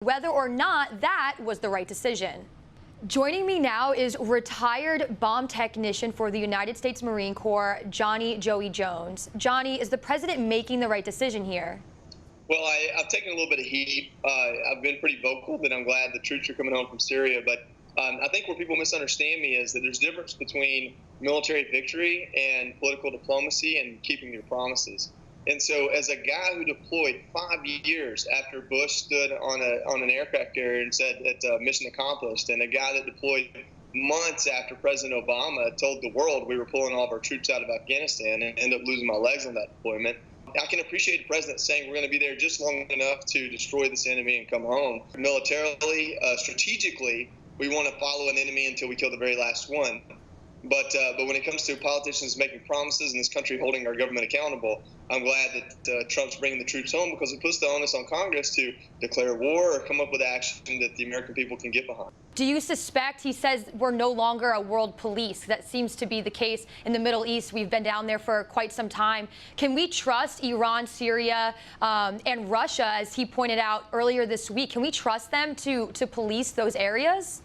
whether or not that was the right decision. Joining me now is retired bomb technician for the United States Marine Corps, Joey Jones. Johnny, is the president making the right decision here? Well, I've taken a little bit of heat. I've been pretty vocal that I'm glad the troops are coming home from Syria. But I think where people misunderstand me is that there's a difference between military victory and political diplomacy and keeping your promises. And so as a guy who deployed 5 years after Bush stood on an aircraft carrier and said that mission accomplished, and a guy that deployed months after President Obama told the world we were pulling all of our troops out of Afghanistan and ended up losing my legs on that deployment, I can appreciate the president saying we're going to be there just long enough to destroy this enemy and come home. Militarily, strategically, we want to follow an enemy until we kill the very last one. But when it comes to politicians making promises and this country holding our government accountable, I'm glad that Trump's bringing the troops home, because it puts the onus on Congress to declare war or come up with action that the American people can get behind. Do you suspect, he says we're no longer a world police? That seems to be the case in the Middle East. We've been down there for quite some time. Can we trust Iran, Syria, and Russia, as he pointed out earlier this week? Can we trust them to police those areas?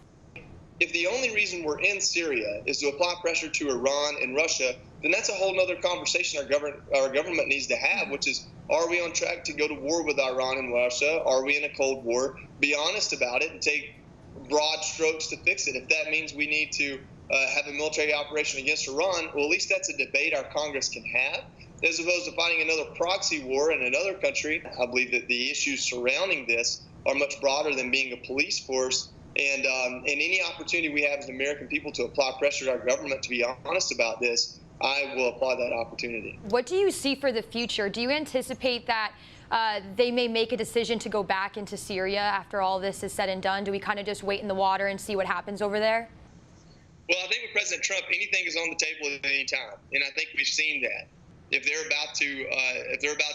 If the only reason we're in Syria is to apply pressure to Iran and Russia, then that's a whole other conversation our government needs to have, which is, are we on track to go to war with Iran and Russia? Are we in a Cold War? Be honest about it and take broad strokes to fix it. If that means we need to have a military operation against Iran, well, at least that's a debate our Congress can have, as opposed to fighting another proxy war in another country. I believe that the issues surrounding this are much broader than being a police force. And any opportunity we have as American people to apply pressure to our government to be honest about this, I will apply that opportunity. What do you see for the future? Do you anticipate that they may make a decision to go back into Syria after all this is said and done? Do we kind of just wait in the water and see what happens over there? Well, I think with President Trump, anything is on the table at any time, and I think we've seen that. If they're about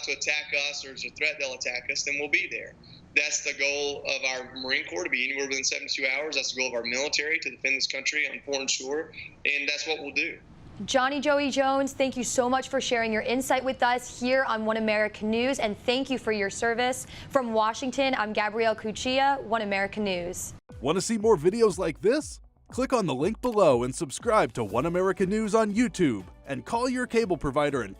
to attack us, or there's a threat they'll attack us, then we'll be there. That's the goal of our Marine Corps, to be anywhere within 72 hours. That's the goal of our military, to defend this country on foreign shore, and that's what we'll do. Joey Jones, thank you so much for sharing your insight with us here on One American News, and thank you for your service. From Washington, I'm Gabrielle Cuccia, One American News. Want to see more videos like this? Click on the link below and subscribe to One American News on YouTube, and call your cable provider and